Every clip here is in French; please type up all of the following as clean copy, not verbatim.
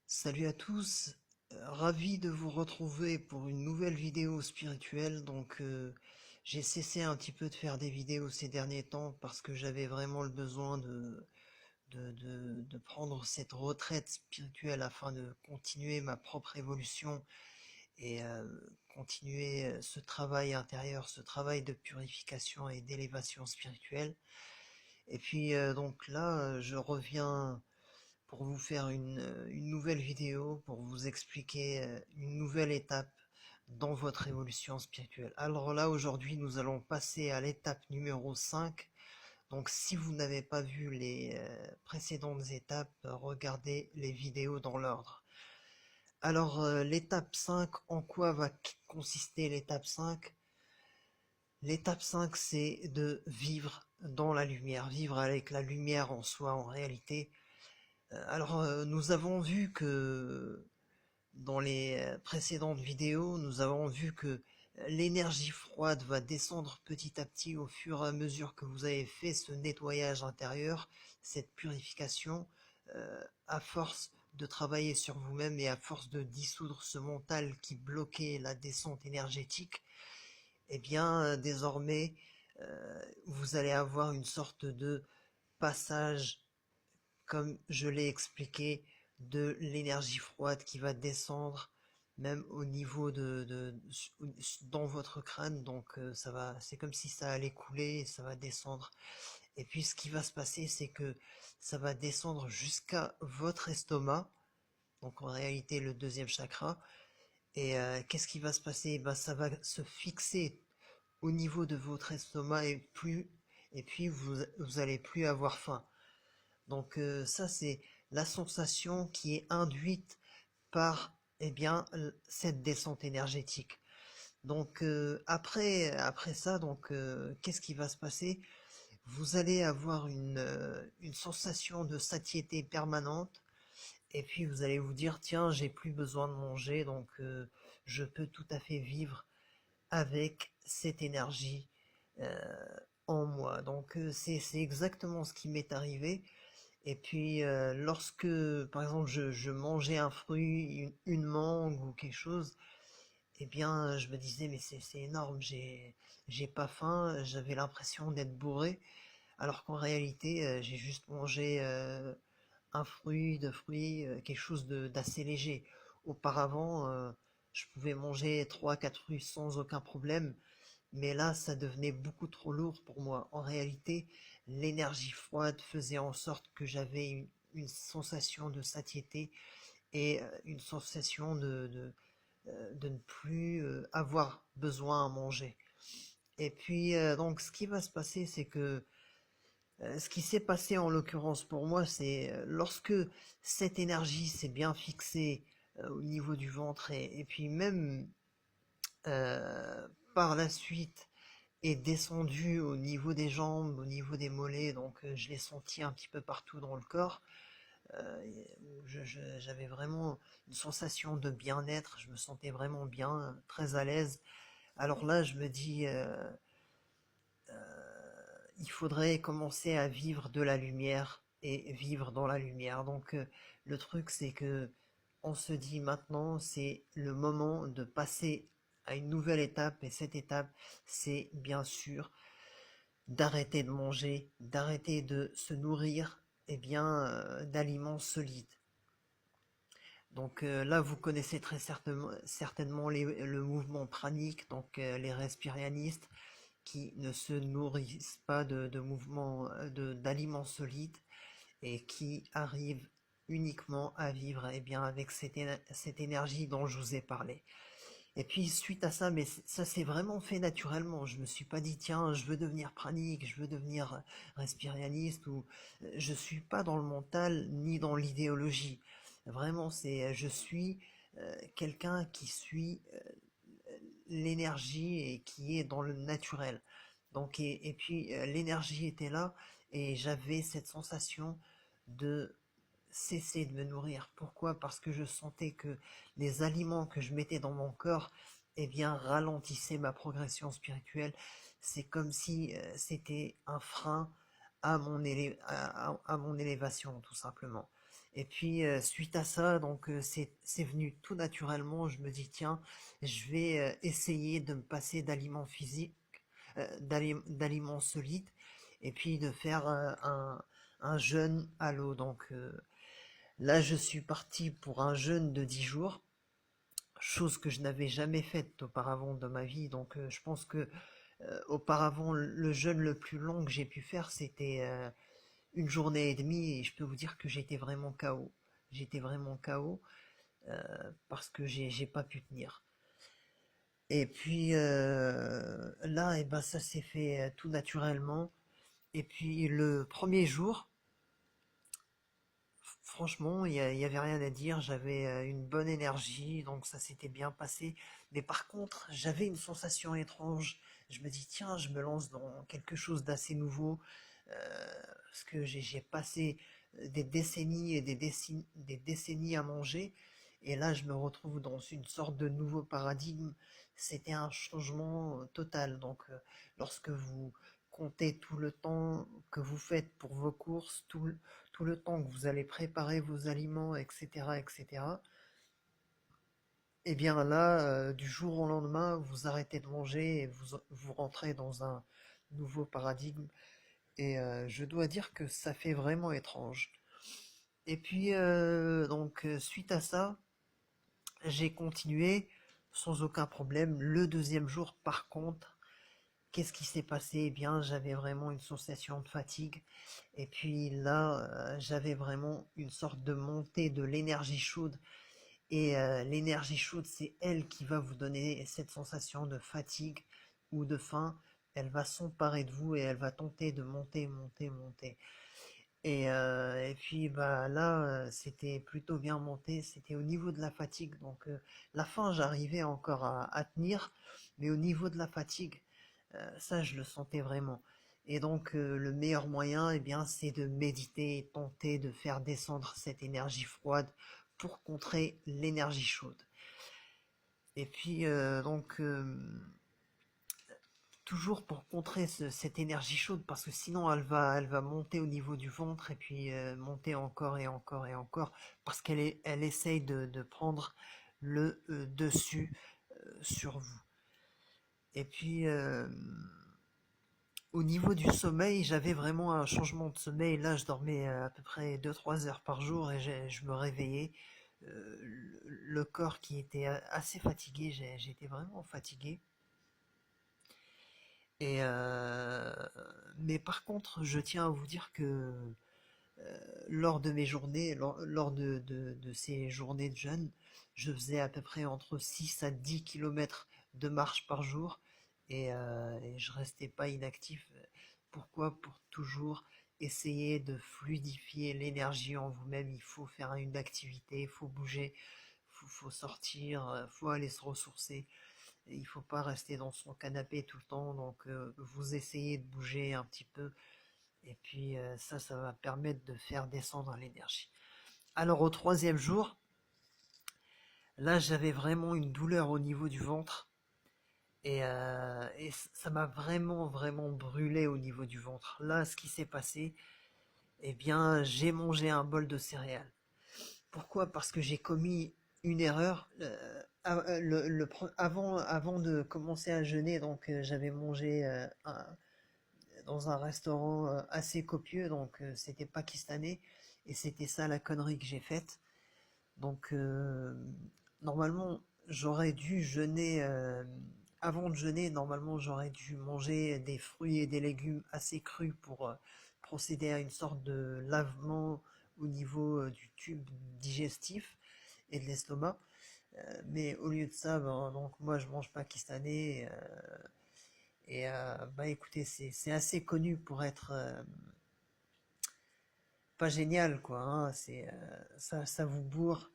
Salut à tous, ravi de vous retrouver pour une nouvelle vidéo spirituelle. J'ai cessé un petit peu de faire des vidéos ces derniers temps parce que j'avais vraiment le besoin de prendre cette retraite spirituelle afin de continuer ma propre évolution et continuer ce travail intérieur, ce travail de purification et d'élévation spirituelle. Et puis donc là, je reviens pour vous faire une nouvelle vidéo, pour vous expliquer une nouvelle étape dans votre évolution spirituelle. Alors là, aujourd'hui, nous allons passer à l'étape numéro 5. Donc si vous n'avez pas vu les précédentes étapes, regardez les vidéos dans l'ordre. Alors l'étape 5, en quoi va consister l'étape 5? L'étape 5, c'est de vivre dans la lumière, vivre avec la lumière en soi en réalité. Nous avons vu que dans les précédentes vidéos, nous avons vu que l'énergie froide va descendre petit à petit au fur et à mesure que vous avez fait ce nettoyage intérieur, cette purification, à force de travailler sur vous-même et à force de dissoudre ce mental qui bloquait la descente énergétique. Eh bien, désormais, vous allez avoir une sorte de passage, comme je l'ai expliqué, de l'énergie froide qui va descendre même au niveau dans votre crâne. C'est comme si ça allait couler, et ça va descendre. Et puis ce qui va se passer, c'est que ça va descendre jusqu'à votre estomac, donc en réalité le deuxième chakra. Et qu'est-ce qui va se passer? Ben, ça va se fixer au niveau de votre estomac et puis vous allez plus avoir faim. Ça, c'est la sensation qui est induite par eh bien, cette descente énergétique. Après ça, qu'est-ce qui va se passer? Vous allez avoir une sensation de satiété permanente et puis vous allez vous dire, tiens, j'ai plus besoin de manger, je peux tout à fait vivre avec cette énergie en moi. C'est exactement ce qui m'est arrivé. Et puis, lorsque, par exemple, je mangeais un fruit, une mangue ou quelque chose, eh bien, je me disais, mais c'est énorme, j'ai pas faim, j'avais l'impression d'être bourré, alors qu'en réalité, j'ai juste mangé un fruit, deux fruits, quelque chose d'assez léger. Auparavant, je pouvais manger trois, quatre fruits sans aucun problème, mais là, ça devenait beaucoup trop lourd pour moi. En réalité, l'énergie froide faisait en sorte que j'avais une sensation de satiété et une sensation de ne plus avoir besoin à manger. Et puis, ce qui va se passer, c'est que ce qui s'est passé en l'occurrence pour moi, c'est lorsque cette énergie s'est bien fixée au niveau du ventre et puis même euh, par la suite est descendu au niveau des jambes, au niveau des mollets, je l'ai senti un petit peu partout dans le corps. J'avais vraiment une sensation de bien-être, je me sentais vraiment bien, très à l'aise. Alors là, je me dis, il faudrait commencer à vivre de la lumière et vivre dans la lumière. Le truc, c'est que on se dit maintenant, c'est le moment de passer à une nouvelle étape, et cette étape, c'est bien sûr d'arrêter de manger, d'arrêter de se nourrir d'aliments solides. Là, vous connaissez très certainement le mouvement pranique, les respirianistes qui ne se nourrissent pas de mouvements, d'aliments solides et qui arrivent uniquement à vivre avec cette énergie dont je vous ai parlé. Et puis suite à ça, mais ça s'est vraiment fait naturellement. Je me suis pas dit tiens, je veux devenir pranique, je veux devenir respirianiste ou je suis pas dans le mental ni dans l'idéologie. Vraiment, je suis quelqu'un qui suit l'énergie et qui est dans le naturel. Et puis l'énergie était là et j'avais cette sensation de cesser de me nourrir. Pourquoi? Parce que je sentais que les aliments que je mettais dans mon corps, ralentissaient ma progression spirituelle. C'est comme si c'était un frein à mon élévation, tout simplement. Et puis suite à ça, donc c'est venu tout naturellement. Je me dis tiens, je vais essayer de me passer d'aliments physiques, d'aliments solides, et puis de faire un jeûne à l'eau. Donc là, je suis parti pour un jeûne de 10 jours, chose que je n'avais jamais faite auparavant de ma vie. Donc je pense que auparavant, le jeûne le plus long que j'ai pu faire, c'était une journée et demie, et je peux vous dire que j'étais vraiment KO. J'étais vraiment KO parce que j'ai pas pu tenir. Et puis là, et ben ça s'est fait tout naturellement. Et puis le premier jour, franchement, il y avait rien à dire. J'avais une bonne énergie, donc ça s'était bien passé. Mais par contre, j'avais une sensation étrange. Je me dis tiens, je me lance dans quelque chose d'assez nouveau. Parce que j'ai passé des décennies et des décennies à manger, et là je me retrouve dans une sorte de nouveau paradigme. C'était un changement total. Donc lorsque vous comptez tout le temps que vous faites pour vos courses, tout le temps que vous allez préparer vos aliments, etc., etc., et bien là, du jour au lendemain, vous arrêtez de manger et vous rentrez dans un nouveau paradigme. Et je dois dire que ça fait vraiment étrange. Et puis, donc, suite à ça, j'ai continué sans aucun problème. Le deuxième jour, par contre, qu'est-ce qui s'est passé? Eh bien, j'avais vraiment une sensation de fatigue. Et puis là, j'avais vraiment une sorte de montée de l'énergie chaude. Et l'énergie chaude, c'est elle qui va vous donner cette sensation de fatigue ou de faim. Elle va s'emparer de vous et elle va tenter de monter, monter, monter. Et puis bah là, c'était plutôt bien monté, c'était au niveau de la fatigue. Donc la fin, j'arrivais encore à tenir, mais au niveau de la fatigue, ça, je le sentais vraiment. Et donc le meilleur moyen, eh bien, c'est de méditer et tenter de faire descendre cette énergie froide pour contrer l'énergie chaude. Et puis toujours pour contrer cette énergie chaude, parce que sinon elle va monter au niveau du ventre, et puis monter encore et encore et encore, parce elle essaye de prendre le dessus sur vous. Et puis au niveau du sommeil, j'avais vraiment un changement de sommeil. Là, je dormais à peu près 2-3 heures par jour, et je me réveillais. Le corps qui était assez fatigué, j'étais vraiment fatigué. Et mais par contre, je tiens à vous dire que lors de mes journées, lors de ces journées de jeûne, je faisais à peu près entre 6 à 10 kilomètres de marche par jour, et je restais pas inactif. Pourquoi? Pour toujours essayer de fluidifier l'énergie en vous-même. Il faut faire une activité, il faut bouger, faut sortir, faut aller se ressourcer. Il faut pas rester dans son canapé tout le temps, donc vous essayez de bouger un petit peu, et puis ça va permettre de faire descendre l'énergie. Alors au troisième jour, là j'avais vraiment une douleur au niveau du ventre, et ça m'a vraiment brûlé au niveau du ventre. Là, ce qui s'est passé, eh bien, j'ai mangé un bol de céréales. Pourquoi? Parce que j'ai commis une erreur. Avant de commencer à jeûner, donc j'avais mangé dans un restaurant assez copieux, donc c'était pakistanais, et c'était ça la connerie que j'ai faite. Donc normalement, j'aurais dû jeûner. Avant de jeûner, normalement, j'aurais dû manger des fruits et des légumes assez crus pour procéder à une sorte de lavement au niveau du tube digestif et de l'estomac. Mais au lieu de ça, ben, donc moi je mange pakistanais, bah écoutez, c'est assez connu pour être pas génial, quoi, hein. Ça vous bourre,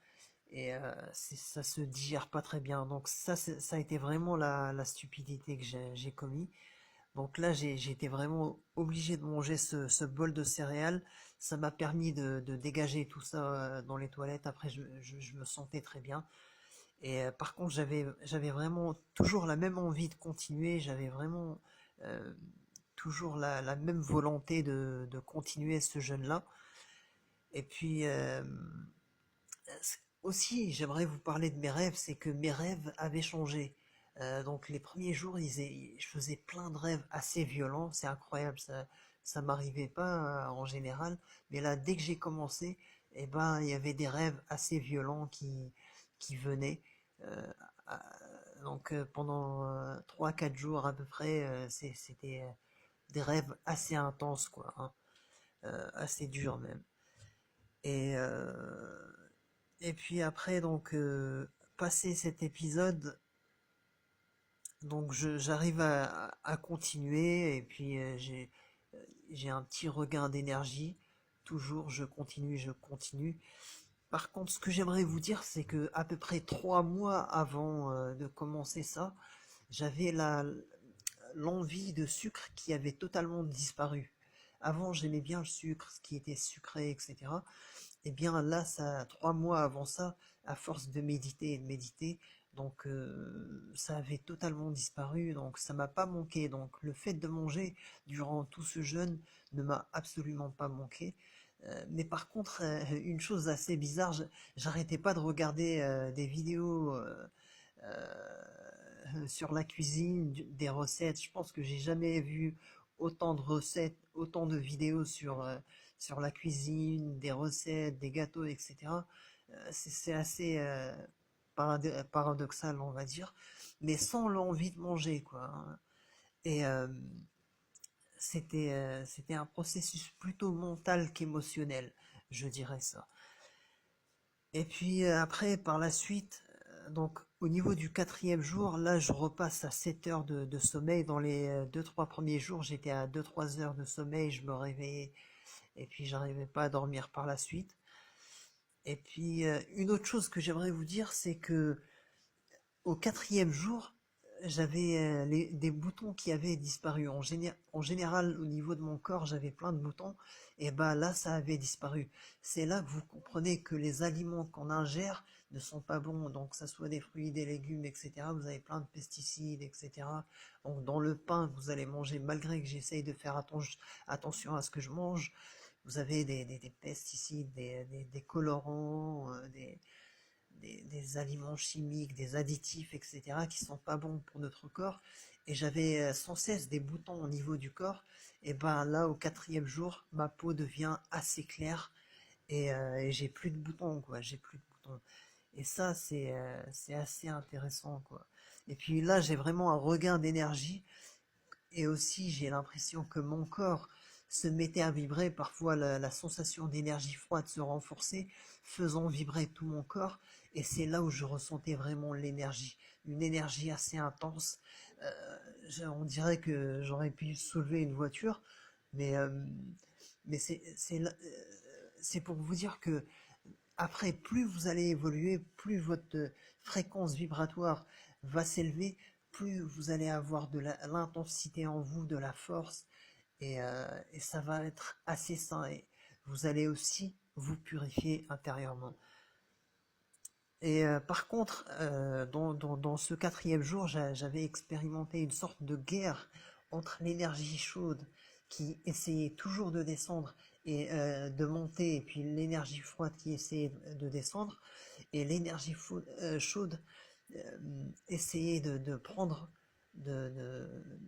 et ça se digère pas très bien. Donc ça a été vraiment la stupidité que j'ai commis. Donc là, j'ai été vraiment obligé de manger ce bol de céréales. Ça m'a permis de dégager tout ça dans les toilettes. Après, je me sentais très bien. Et par contre, j'avais vraiment toujours la même envie de continuer. J'avais vraiment toujours la même volonté de continuer ce jeûne-là. Et puis aussi, j'aimerais vous parler de mes rêves, c'est que mes rêves avaient changé. Donc les premiers jours, je faisais plein de rêves assez violents, c'est incroyable, ça m'arrivait pas en général, mais là, dès que j'ai commencé, eh ben, il y avait des rêves assez violents qui venaient. Euh, à- pendant 3-4 jours à peu près, c'était des rêves assez intenses, quoi, hein, assez durs même. Et, euh, et puis après, passé cet épisode, j'arrive à continuer, et puis j'ai un petit regain d'énergie. Toujours, je continue, je continue. Par contre, ce que j'aimerais vous dire, c'est que à peu près 3 mois avant de commencer ça, j'avais l'envie de sucre qui avait totalement disparu. Avant, j'aimais bien le sucre, ce qui était sucré, etc. Eh bien là, 3 mois avant ça, à force de méditer et de méditer, ça avait totalement disparu, donc ça m'a pas manqué. Donc le fait de manger durant tout ce jeûne ne m'a absolument pas manqué. Mais par contre, une chose assez bizarre, j'arrêtais pas de regarder des vidéos sur la cuisine, des recettes. Je pense que j'ai jamais vu autant de recettes, autant de vidéos sur la cuisine, des recettes, des gâteaux, etc. C'est assez paradoxal, on va dire, mais sans l'envie de manger, quoi, hein. Et c'était un processus plutôt mental qu'émotionnel, je dirais ça. Et puis après, par la suite, au niveau du quatrième jour, là, je repasse à 7 heures de sommeil. Dans les 2-3 premiers jours, j'étais à 2-3 heures de sommeil, je me réveillais et puis j'arrivais pas à dormir par la suite. Et puis une autre chose que j'aimerais vous dire, c'est que au quatrième jour, j'avais des boutons qui avaient disparu. En général, au niveau de mon corps, j'avais plein de boutons. Et bah là, ça avait disparu. C'est là que vous comprenez que les aliments qu'on ingère ne sont pas bons. Donc, que ça soit des fruits, des légumes, etc. Vous avez plein de pesticides, etc. Donc, dans le pain que vous allez manger, malgré que j'essaye de faire attention à ce que je mange, vous avez des pesticides, des colorants, des aliments chimiques, des additifs, etc., qui sont pas bons pour notre corps. Et j'avais sans cesse des boutons au niveau du corps. Et ben là, au quatrième jour, ma peau devient assez claire et j'ai plus de boutons, quoi. J'ai plus de boutons. Et ça, c'est assez intéressant, quoi. Et puis là, j'ai vraiment un regain d'énergie et aussi, j'ai l'impression que mon corps se mettait à vibrer. Parfois, la sensation d'énergie froide se renforçait, faisant vibrer tout mon corps. Et c'est là où je ressentais vraiment l'énergie, une énergie assez intense. On dirait que j'aurais pu soulever une voiture, mais, euh, mais c'est pour vous dire que après, plus vous allez évoluer, plus votre fréquence vibratoire va s'élever, plus vous allez avoir de l'intensité en vous, de la force, et ça va être assez sain. Et vous allez aussi vous purifier intérieurement. Et par contre, dans ce quatrième jour, j'avais expérimenté une sorte de guerre entre l'énergie chaude qui essayait toujours de descendre et de monter, et puis l'énergie froide qui essayait de descendre, et l'énergie chaude essayait de prendre, de, de,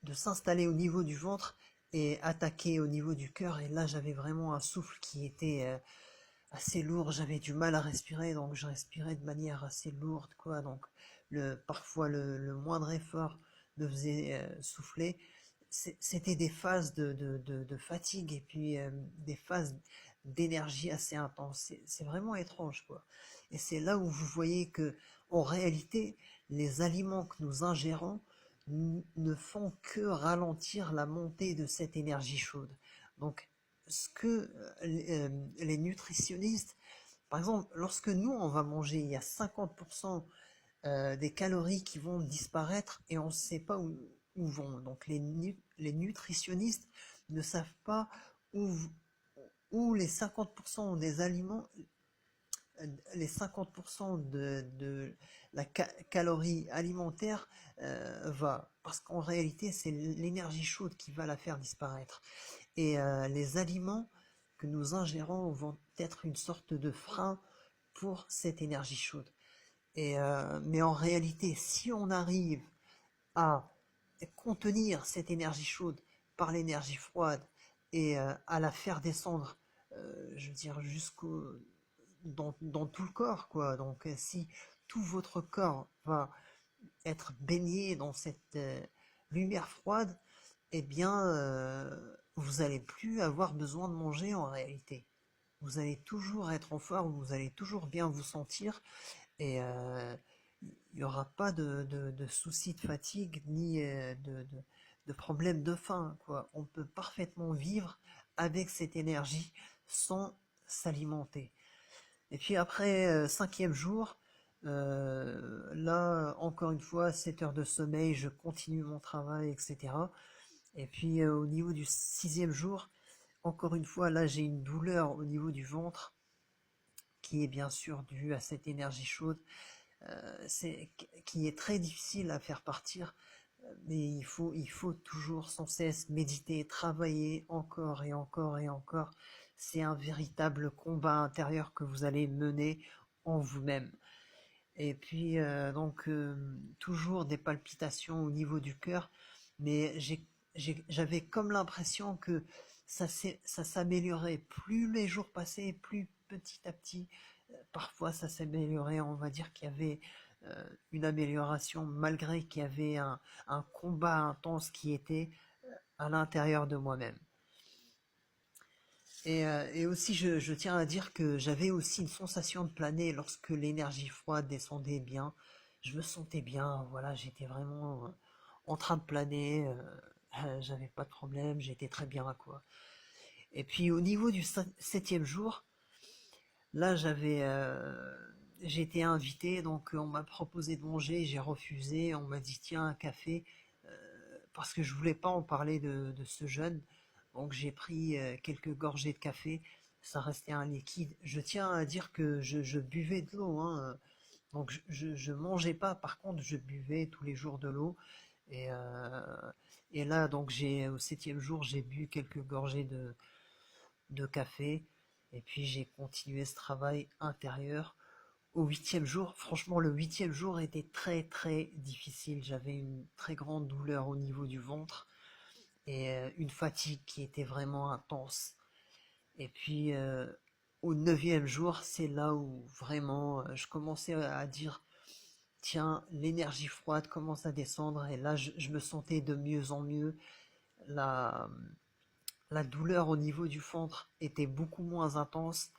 de s'installer au niveau du ventre et attaquer au niveau du cœur. Et là, j'avais vraiment un souffle qui était assez lourd, j'avais du mal à respirer, donc je respirais de manière assez lourde, quoi. Donc parfois le moindre effort me faisait souffler. C'était des phases de fatigue et puis des phases d'énergie assez intenses. C'est vraiment étrange, quoi. Et c'est là où vous voyez que, en réalité, les aliments que nous ingérons ne font que ralentir la montée de cette énergie chaude. Donc, ce que les nutritionnistes, par exemple, lorsque nous on va manger, il y a 50% des calories qui vont disparaître et on ne sait pas où vont. Donc les nutritionnistes ne savent pas où, où les 50% des aliments, les 50% de la calorie alimentaire va. Parce qu'en réalité, c'est l'énergie chaude qui va la faire disparaître. Et les aliments que nous ingérons vont être une sorte de frein pour cette énergie chaude. Mais en réalité, si on arrive à contenir cette énergie chaude par l'énergie froide et à la faire descendre, je veux dire, dans tout le corps, quoi. Donc, si tout votre corps va être baigné dans cette lumière froide, eh bien, vous allez plus avoir besoin de manger en réalité. Vous allez toujours être en forme, vous allez toujours bien vous sentir et il n'y aura pas de soucis de fatigue ni de problème de faim, quoi. On peut parfaitement vivre avec cette énergie sans s'alimenter. Et puis après, cinquième jour, là, encore une fois, 7 heures de sommeil, je continue mon travail, etc. Et puis au niveau du sixième jour, encore une fois, là, j'ai une douleur au niveau du ventre qui est bien sûr due à cette énergie chaude, qui est très difficile à faire partir, mais il faut toujours sans cesse méditer, travailler encore et encore et encore. C'est un véritable combat intérieur que vous allez mener en vous-même. Et puis toujours des palpitations au niveau du cœur, mais j'avais comme l'impression que ça s'améliorait. Plus les jours passaient, plus petit à petit, parfois ça s'améliorait. On va dire qu'il y avait une amélioration malgré qu'il y avait un combat intense qui était à l'intérieur de moi-même. Et aussi, je tiens à dire que j'avais aussi une sensation de planer lorsque l'énergie froide descendait bien. Je me sentais bien, voilà, j'étais vraiment en train de planer, j'avais pas de problème, j'étais très bien, quoi. Et puis au niveau du septième jour, là j'ai été invité, donc on m'a proposé de manger, j'ai refusé, on m'a dit tiens un café, parce que je voulais pas en parler de ce jeûne. Donc j'ai pris quelques gorgées de café, ça restait un liquide. Je tiens à dire que je buvais de l'eau, hein. Donc je mangeais pas, par contre je buvais tous les jours de l'eau. Et, euh, et là donc au septième jour j'ai bu quelques gorgées de café. Et puis j'ai continué ce travail intérieur. Au huitième jour, franchement le huitième jour était très très difficile. J'avais une très grande douleur au niveau du ventre et une fatigue qui était vraiment intense. Et puis au neuvième jour, c'est là où vraiment je commençais à dire, tiens, l'énergie froide commence à descendre, et là je me sentais de mieux en mieux. La, la douleur au niveau du ventre était beaucoup moins intense,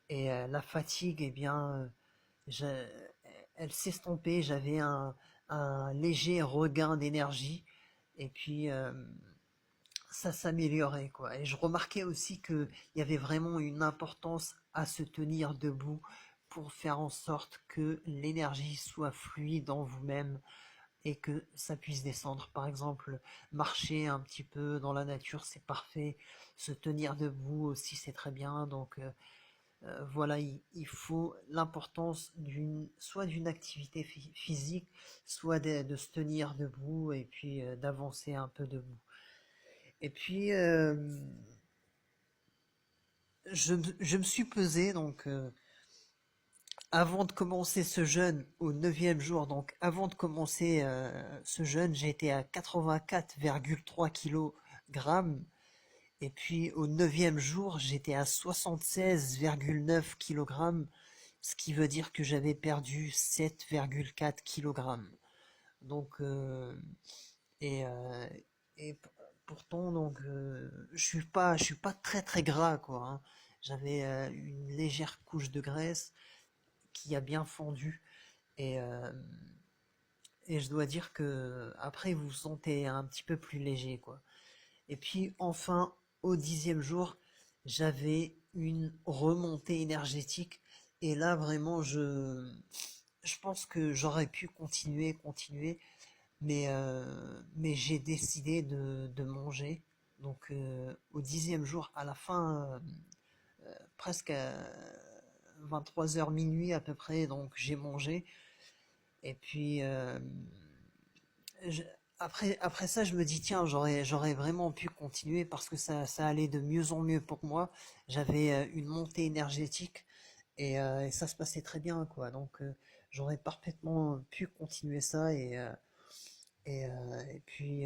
et la fatigue, eh bien, je- elle s'estompait, j'avais un léger regain d'énergie, et puis ça s'améliorait, quoi. Et je remarquais aussi qu'il y avait vraiment une importance à se tenir debout pour faire en sorte que l'énergie soit fluide en vous-même et que ça puisse descendre. Par exemple, marcher un petit peu dans la nature, c'est parfait. Se tenir debout aussi, c'est très bien. Donc voilà, il faut l'importance soit d'une activité physique, soit de se tenir debout et puis d'avancer un peu debout. Et puis, je me suis pesé, donc, avant de commencer ce jeûne, au neuvième jour, donc avant de commencer ce jeûne, j'étais à 84,3 kg. Et puis au neuvième jour, j'étais à 76,9 kg, ce qui veut dire que j'avais perdu 7,4 kg. Donc, et, euh, et pourtant, donc, je suis pas très très gras, quoi, hein. J'avais une légère couche de graisse qui a bien fondu, et, euh, et je dois dire que après vous vous sentez un petit peu plus léger, quoi. Et puis enfin, au dixième jour, j'avais une remontée énergétique, et là vraiment, je pense que j'aurais pu continuer, mais j'ai décidé de manger. Donc au dixième jour, à la fin, presque à 23 heures minuit à peu près, donc j'ai mangé. Et puis je- après ça, je me dis, tiens, j'aurais vraiment pu continuer parce que ça allait de mieux en mieux pour moi. J'avais une montée énergétique et ça se passait très bien, quoi. Donc, j'aurais parfaitement pu continuer ça et puis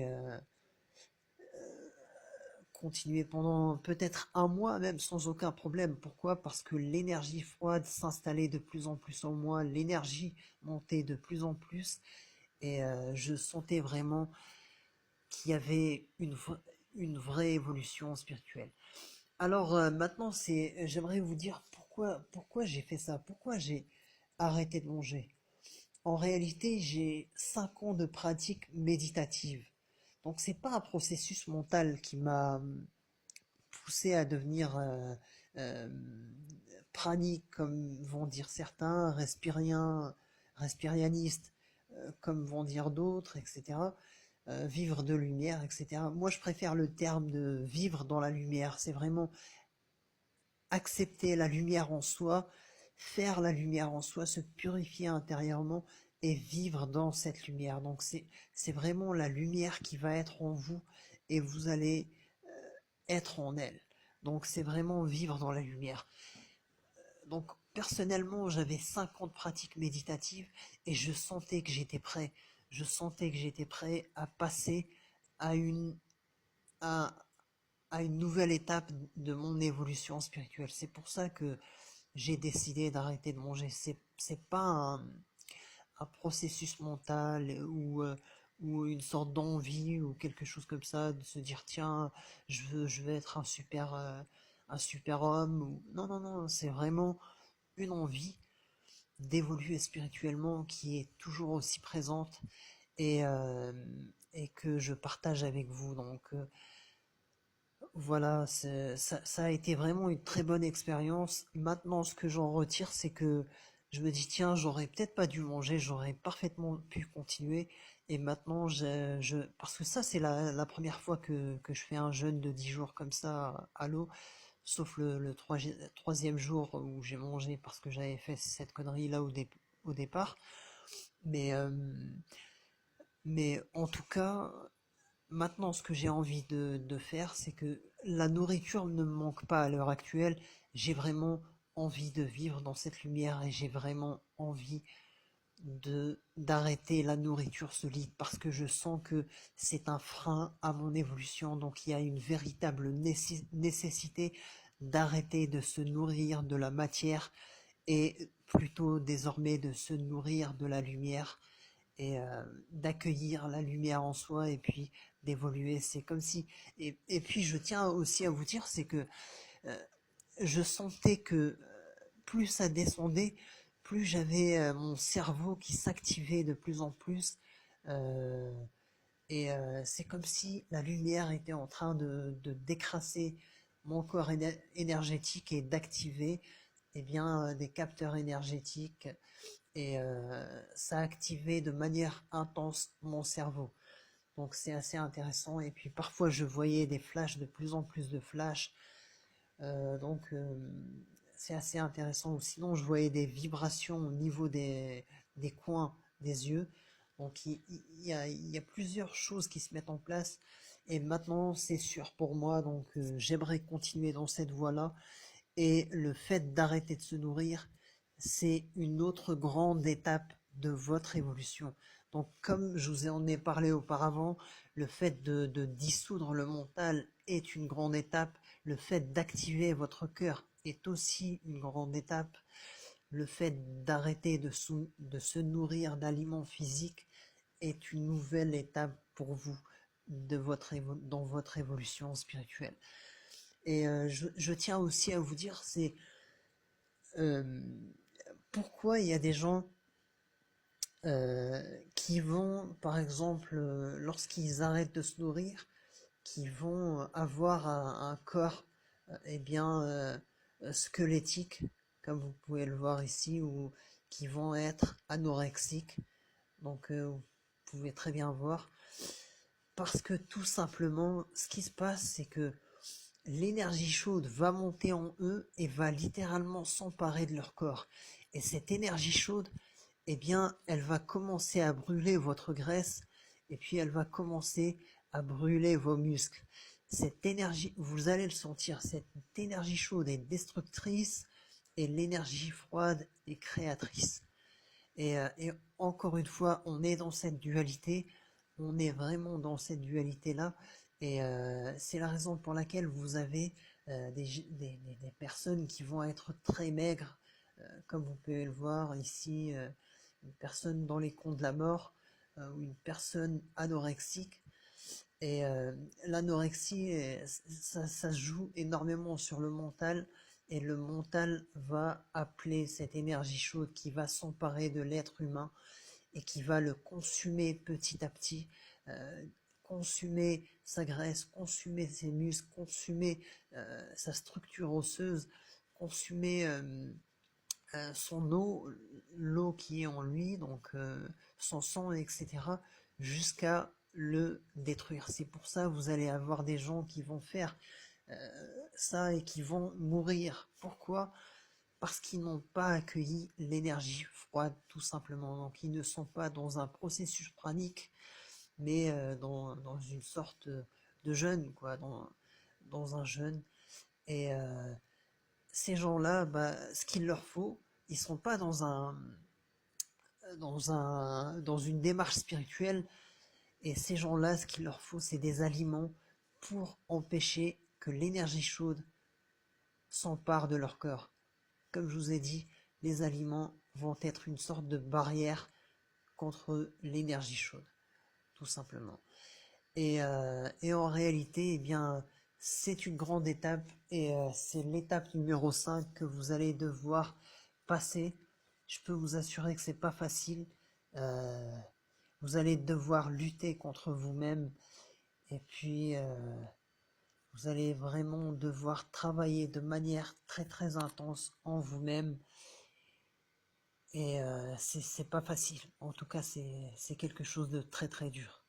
continuer pendant peut-être un mois même sans aucun problème. Pourquoi? Parce que l'énergie froide s'installait de plus en plus en moi, l'énergie montait de plus en plus et je sentais vraiment qu'il y avait une vraie évolution spirituelle. Alors maintenant, j'aimerais vous dire pourquoi j'ai fait ça, pourquoi j'ai arrêté de manger. En réalité, j'ai 5 ans de pratique méditative. Donc c'est pas un processus mental qui m'a poussé à devenir euh, pranique, comme vont dire certains, respirianiste, comme vont dire d'autres, etc. Vivre de lumière, etc. Moi, je préfère le terme de vivre dans la lumière. C'est vraiment accepter la lumière en soi, faire la lumière en soi, se purifier intérieurement et vivre dans cette lumière. Donc c'est vraiment la lumière qui va être en vous et vous allez être en elle. Donc c'est vraiment vivre dans la lumière. Donc personnellement, j'avais 5 ans de pratique méditative et je sentais que j'étais prêt. Je sentais que j'étais prêt à passer à à, à une nouvelle étape de mon évolution spirituelle. C'est pour ça que j'ai décidé d'arrêter de manger. C'est pas un processus mental ou une sorte d'envie ou quelque chose comme ça, de se dire tiens, je veux être un super homme. Non, non, non, c'est vraiment une envie d'évoluer spirituellement qui est toujours aussi présente et, euh, et que je partage avec vous. Donc voilà, ça a été vraiment une très bonne expérience. Maintenant, ce que j'en retire, c'est que je me dis, tiens, j'aurais peut-être pas dû manger, j'aurais parfaitement pu continuer. Et maintenant, parce que ça, c'est la première fois que je fais un jeûne de 10 jours comme ça à l'eau, sauf le troisième jour où j'ai mangé parce que j'avais fait cette connerie-là au départ. Mais, euh, mais en tout cas, maintenant, ce que j'ai envie de faire, c'est que la nourriture ne me manque pas à l'heure actuelle. J'ai vraiment envie de vivre dans cette lumière et j'ai vraiment envie d'arrêter la nourriture solide parce que je sens que c'est un frein à mon évolution. Donc il y a une véritable nécessité d'arrêter de se nourrir de la matière et plutôt désormais de se nourrir de la lumière et d'accueillir la lumière en soi et puis d'évoluer. C'est comme si et puis je tiens aussi à vous dire, c'est que euh, je sentais que plus ça descendait, plus j'avais mon cerveau qui s'activait de plus en plus. euh, c'est comme si la lumière était en train de décrasser mon corps énergétique et d'activer eh bien, des capteurs énergétiques et ça activait de manière intense mon cerveau. Donc c'est assez intéressant. Et puis parfois je voyais des flashs, de plus en plus de flashs. Donc c'est assez intéressant. Ou sinon je voyais des vibrations au niveau des coins des yeux. Donc il y a plusieurs choses qui se mettent en place. Et maintenant c'est sûr pour moi. Donc j'aimerais continuer dans cette voie-là. Et le fait d'arrêter de se nourrir, c'est une autre grande étape de votre évolution. Donc, comme je vous en ai parlé auparavant, le fait de dissoudre le mental est une grande étape. Le fait d'activer votre cœur est aussi une grande étape. Le fait d'arrêter de se nourrir d'aliments physiques est une nouvelle étape pour vous dans votre évolution spirituelle. Et je tiens aussi à vous dire, c'est euh, pourquoi il y a des gens qui vont, par exemple, lorsqu'ils arrêtent de se nourrir, qui vont avoir un corps eh bien squelettique, comme vous pouvez le voir ici, ou qui vont être anorexiques. Donc vous pouvez très bien voir. Parce que tout simplement, ce qui se passe, c'est que l'énergie chaude va monter en eux et va littéralement s'emparer de leur corps. Et cette énergie chaude, eh bien, elle va commencer à brûler votre graisse et puis elle va commencer à brûler vos muscles. Cette énergie, vous allez le sentir, cette énergie chaude est destructrice et l'énergie froide est créatrice. Et encore une fois, on est dans cette dualité, on est vraiment dans cette dualité-là, et c'est la raison pour laquelle vous avez des personnes qui vont être très maigres, comme vous pouvez le voir ici, une personne dans les contes de la mort, ou une personne anorexique. Et l'anorexie, ça se joue énormément sur le mental, et le mental va appeler cette énergie chaude qui va s'emparer de l'être humain et qui va le consumer petit à petit, euh, consumer sa graisse, consumer ses muscles, consumer sa structure osseuse, consumer son eau, l'eau qui est en lui, donc son sang, etc., jusqu'à le détruire. C'est pour ça que vous allez avoir des gens qui vont faire ça et qui vont mourir. Pourquoi? Parce qu'ils n'ont pas accueilli l'énergie froide, tout simplement. Donc ils ne sont pas dans un processus pranique, mais dans une sorte de jeûne, quoi, dans un jeûne. Et ces gens-là, bah, ce qu'il leur faut, ils sont pas dans une démarche spirituelle, et ces gens-là, ce qu'il leur faut, c'est des aliments pour empêcher que l'énergie chaude s'empare de leur corps. Comme je vous ai dit, les aliments vont être une sorte de barrière contre l'énergie chaude, tout simplement. Et en réalité, eh bien, c'est une grande étape, et c'est l'étape numéro 5 que vous allez devoir passer. Je peux vous assurer que c'est pas facile. Euh, Vous allez devoir lutter contre vous-même, et puis vous allez vraiment devoir travailler de manière très très intense en vous-même, et c'est pas facile. En tout cas, c'est quelque chose de très très dur.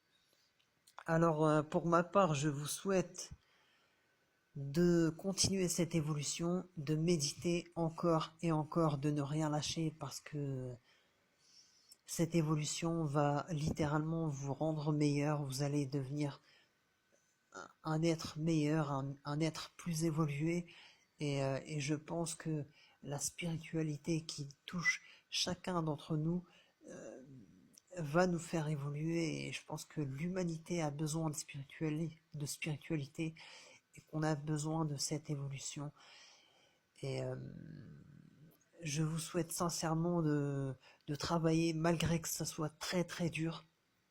Alors pour ma part, je vous souhaite de continuer cette évolution, de méditer encore et encore, de ne rien lâcher, parce que cette évolution va littéralement vous rendre meilleur. Vous allez devenir un être meilleur, un être plus évolué, et je pense que la spiritualité qui touche chacun d'entre nous euh, va nous faire évoluer, et je pense que l'humanité a besoin de spiritualité, et qu'on a besoin de cette évolution. Et je vous souhaite sincèrement de travailler malgré que ça soit très très dur.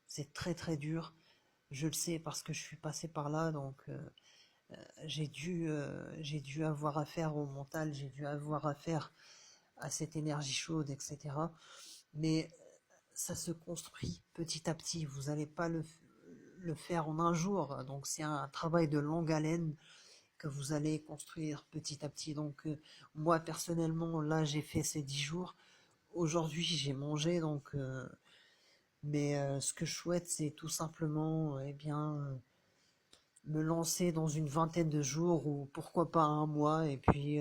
C'est très très dur. Je le sais parce que je suis passé par là, donc j'ai dû avoir affaire au mental, j'ai dû avoir affaire à cette énergie chaude, etc. Mais ça se construit petit à petit. Vous n'allez pas le faire en un jour. Donc c'est un travail de longue haleine que vous allez construire petit à petit. Donc moi personnellement, là j'ai fait ces 10 jours. Aujourd'hui j'ai mangé, donc mais ce que je souhaite, c'est tout simplement eh bien me lancer dans une vingtaine de jours, ou pourquoi pas un mois, et puis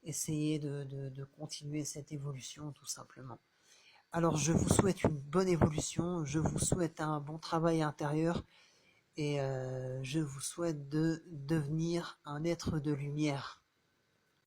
essayer de continuer cette évolution, tout simplement. Alors je vous souhaite une bonne évolution, je vous souhaite un bon travail intérieur, et je vous souhaite de devenir un être de lumière.